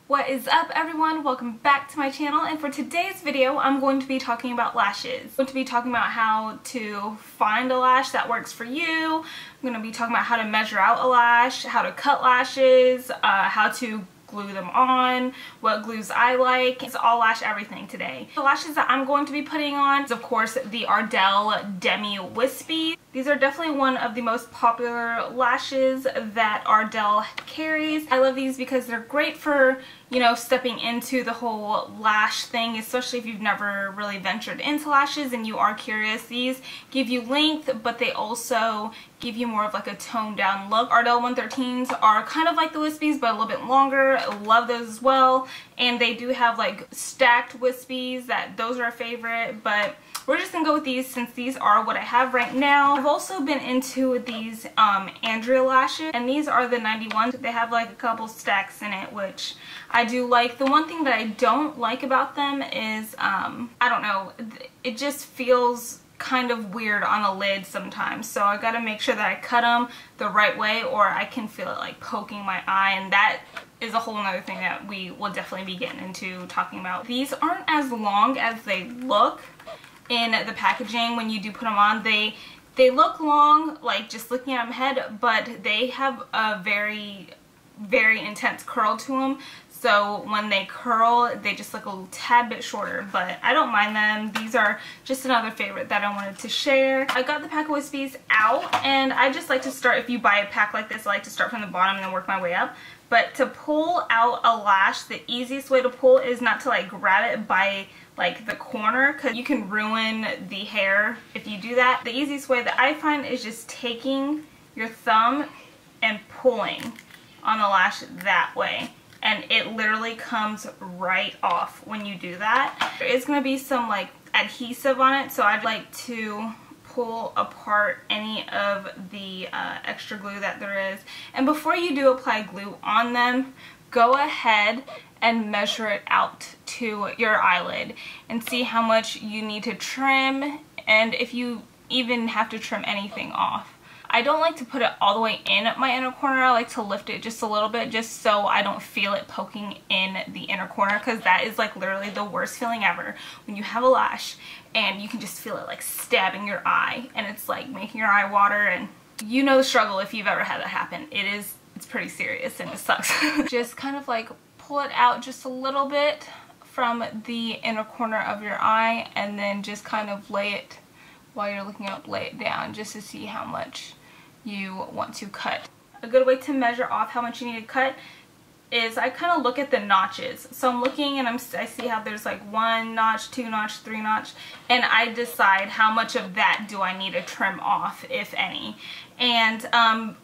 What is up, everyone? Welcome back to my channel, and for today's video I'm going to be talking about lashes. I'm going to be talking about how to find a lash that works for you. I'm going to be talking about how to measure out a lash, how to cut lashes, how to glue them on, what glues I like. It's all lash everything today. The lashes that I'm going to be putting on is of course the Ardell Demi Wispy. These are definitely one of the most popular lashes that Ardell carries. I love these because they're great for, you know, stepping into the whole lash thing, especially if you've never really ventured into lashes and you are curious. These give you length, but they also give you more of like a toned down look. Ardell 113s are kind of like the Wispies, but a little bit longer. I love those as well. And they do have like stacked Wispies, those are a favorite, but we're just gonna go with these since these are what I have right now. I've also been into these Andrea lashes, and these are the 91s. They have like a couple stacks in it, which I do like. The one thing that I don't like about them is, I don't know, it just feels kind of weird on the lid sometimes, so I gotta make sure that I cut them the right way or I can feel it like poking my eye, and that is a whole nother thing that we will definitely be getting into talking about. These aren't as long as they look in the packaging when you do put them on. They look long, like just looking at them head, but they have a very intense curl to them. So when they curl, they just look a little tad bit shorter, but I don't mind them. These are just another favorite that I wanted to share. I got the pack of Wispies out, and I just like to start, if you buy a pack like this, I like to start from the bottom and then work my way up. But to pull out a lash, the easiest way to pull is not to like grab it by like the corner, because you can ruin the hair if you do that. The easiest way that I find is just taking your thumb and pulling on the lash that way, and it literally comes right off when you do that. There is going to be some like adhesive on it, so I'd like to pull apart any of the extra glue that there is. And before you do apply glue on them, go ahead and measure it out to your eyelid and see how much you need to trim, and if you even have to trim anything off. I don't like to put it all the way in my inner corner. I like to lift it just a little bit just so I don't feel it poking in the inner corner, because that is like literally the worst feeling ever when you have a lash and you can just feel it like stabbing your eye and it's like making your eye water, and you know the struggle if you've ever had that happen. It's pretty serious and it sucks. Just kind of like pull it out just a little bit from the inner corner of your eye, and then just kind of lay it, while you're looking up, lay it down just to see how much you want to cut. A good way to measure off how much you need to cut is I kind of look at the notches. So I'm looking and I see how there's like 1 notch, 2 notch, 3 notch, and I decide how much of that do I need to trim off, if any. And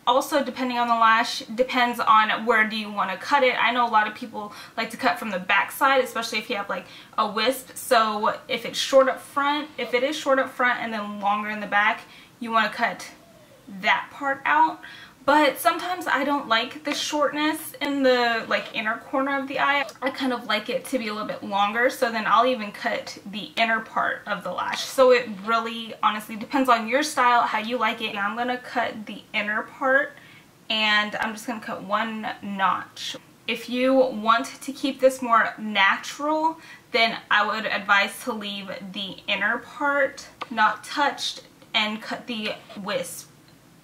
also depending on the lash, depends on where do you want to cut it. I know a lot of people like to cut from the back side, especially if you have like a wisp. So if it's short up front, if it is short up front and then longer in the back, you want to cut that part out. But sometimes I don't like the shortness in the like inner corner of the eye. I kind of like it to be a little bit longer, so then I'll even cut the inner part of the lash. So it really honestly depends on your style, how you like it. I'm gonna cut the inner part, and I'm just gonna cut 1 notch. If you want to keep this more natural, then I would advise to leave the inner part not touched and cut the wisp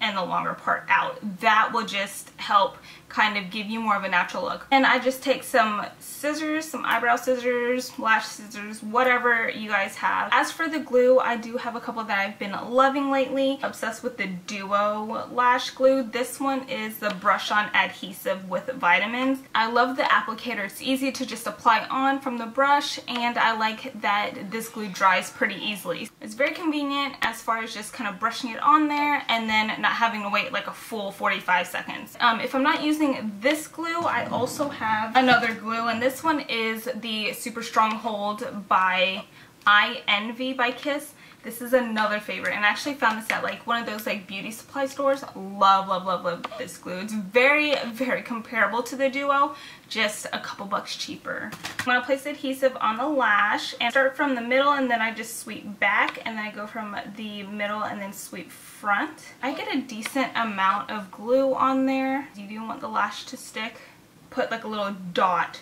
and the longer part out. That will just help kind of give you more of a natural look. And I just take some scissors, some eyebrow scissors, lash scissors, whatever you guys have. As for the glue, I do have a couple that I've been loving lately. Obsessed with the Duo lash glue. This one is the brush on adhesive with vitamins. I love the applicator. It's easy to just apply on from the brush, and I like that this glue dries pretty easily. It's very convenient as far as just kind of brushing it on there and then not having to wait like a full 45 seconds. If I'm not using this glue, I also have another glue, and this one is the Super Stronghold by I Envy by Kiss. This is another favorite, and I actually found this at like one of those like beauty supply stores. Love, love, love, love this glue. It's very, very comparable to the Duo, just a couple bucks cheaper. I'm going to place the adhesive on the lash and start from the middle, and then I just sweep back, and then I go from the middle and then sweep front. I get a decent amount of glue on there. You do want the lash to stick. Put like a little dot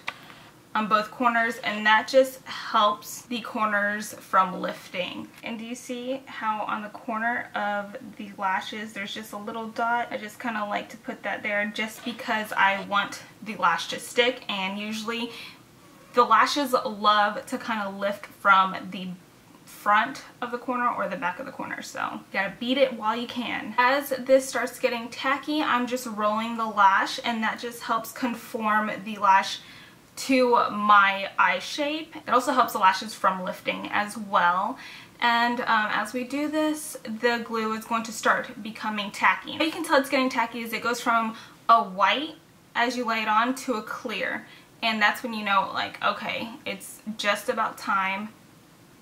on both corners, and that just helps the corners from lifting. And do you see how on the corner of the lashes there's just a little dot? I just kind of like to put that there just because I want the lash to stick, and usually the lashes love to kind of lift from the front of the corner or the back of the corner, so you gotta beat it while you can. As this starts getting tacky, I'm just rolling the lash, and that just helps conform the lash to my eye shape. It also helps the lashes from lifting as well. And as we do this, the glue is going to start becoming tacky. How you can tell it's getting tacky is it goes from a white as you lay it on to a clear, and that's when you know, like, okay, it's just about time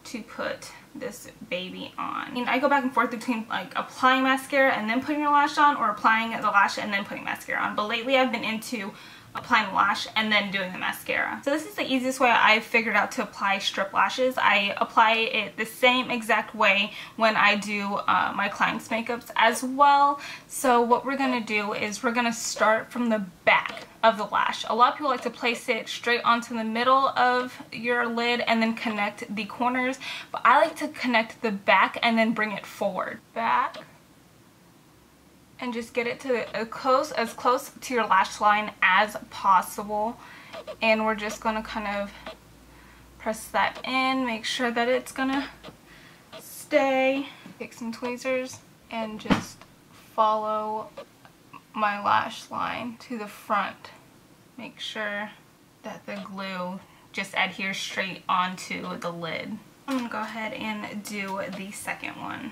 to put this baby on. And I go back and forth between like applying mascara and then putting your lash on, or applying the lash and then putting mascara on, but lately I've been into applying the lash and then doing the mascara. So this is the easiest way I've figured out to apply strip lashes. I apply it the same exact way when I do my clients' makeups as well. So what we're gonna do is we're gonna start from the back of the lash. A lot of people like to place it straight onto the middle of your lid and then connect the corners, but I like to connect the back and then bring it forward. Back, and just get it to as close to your lash line as possible. And we're just gonna kind of press that in, make sure that it's gonna stay. Take some tweezers and just follow my lash line to the front. Make sure that the glue just adheres straight onto the lid. I'm gonna go ahead and do the second one.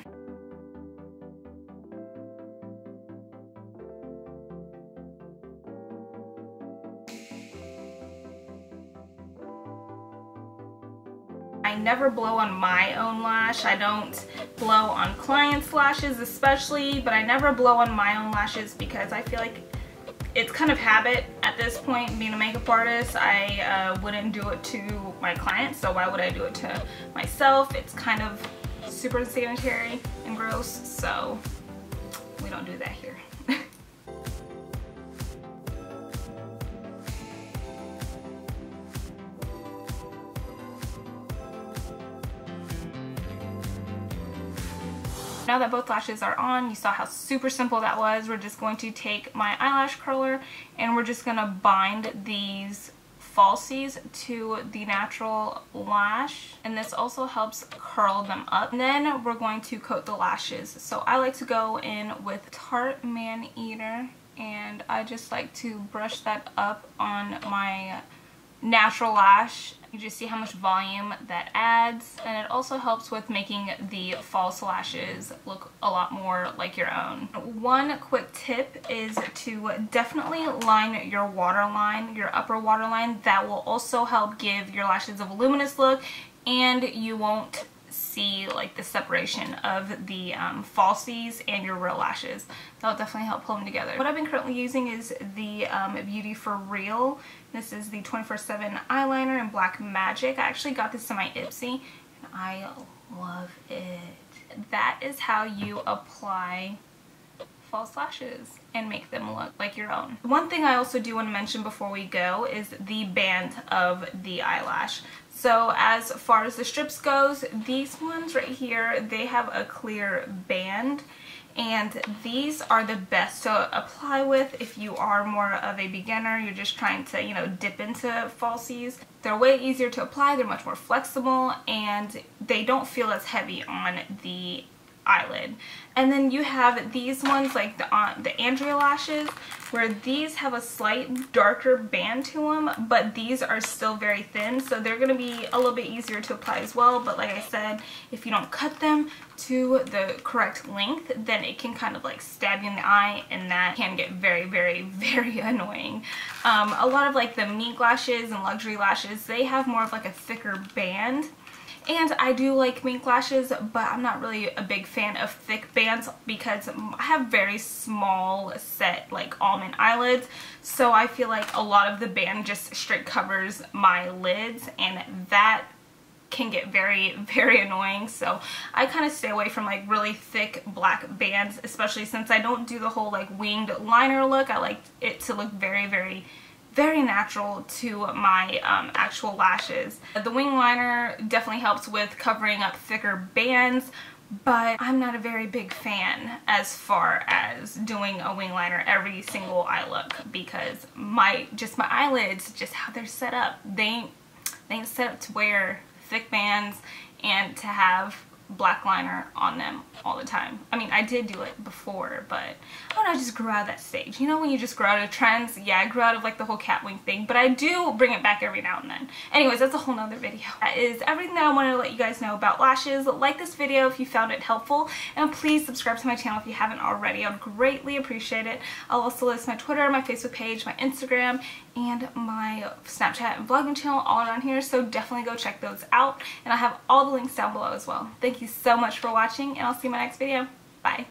I never blow on my own lash. I don't blow on clients' lashes especially, but I never blow on my own lashes because I feel like it's kind of habit at this point. Being a makeup artist, I wouldn't do it to my clients, so why would I do it to myself? It's kind of super sanitary and gross, so we don't do that here. Now that both lashes are on, you saw how super simple that was. We're just going to take my eyelash curler and we're just going to bind these falsies to the natural lash, and this also helps curl them up. And then we're going to coat the lashes. So I like to go in with Tarte Man Eater, and I just like to brush that up on my natural lash. You just see how much volume that adds, and it also helps with making the false lashes look a lot more like your own. One quick tip is to definitely line your waterline, your upper waterline. That will also help give your lashes a voluminous look, and you won't see like the separation of the falsies and your real lashes. That'll definitely help pull them together. What I've been currently using is the Beauty For Real. This is the 24/7 eyeliner in Black Magic. I actually got this in my Ipsy and I love it. That is how you apply false lashes and make them look like your own. One thing I also do want to mention before we go is the band of the eyelash. So as far as the strips goes, these ones right here, they have a clear band, and these are the best to apply with if you are more of a beginner. You're just trying to, you know, dip into falsies. They're way easier to apply, they're much more flexible, and they don't feel as heavy on the eyelid. And then you have these ones like the Andrea lashes, where these have a slight darker band to them, but these are still very thin, so they're going to be a little bit easier to apply as well. But like I said, if you don't cut them to the correct length, then it can kind of like stab you in the eye, and that can get very, very, very annoying. A lot of like the mink lashes and luxury lashes, they have more of like a thicker band. And I do like mink lashes, but I'm not really a big fan of thick bands because I have very small set like almond eyelids, so I feel like a lot of the band just straight covers my lids, and that can get very, very annoying. So I kind of stay away from like really thick black bands, especially since I don't do the whole like winged liner look. I like it to look very, very, very natural to my actual lashes. The wing liner definitely helps with covering up thicker bands, but I'm not a very big fan as far as doing a wing liner every single eye look, because my eyelids, just how they're set up, they ain't set up to wear thick bands and to have black liner on them all the time. I mean, I did do it before, but I don't know, I just grew out of that stage. You know when you just grow out of trends? Yeah, I grew out of like the whole cat wing thing, but I do bring it back every now and then. Anyways, that's a whole nother video. That is everything that I wanted to let you guys know about lashes. Like this video if you found it helpful, and please subscribe to my channel if you haven't already. I would greatly appreciate it. I'll also list my Twitter, my Facebook page, my Instagram, and my Snapchat and vlogging channel all around here, so definitely go check those out, and I'll have all the links down below as well. Thank you so much for watching, and I'll see you in my next video. Bye.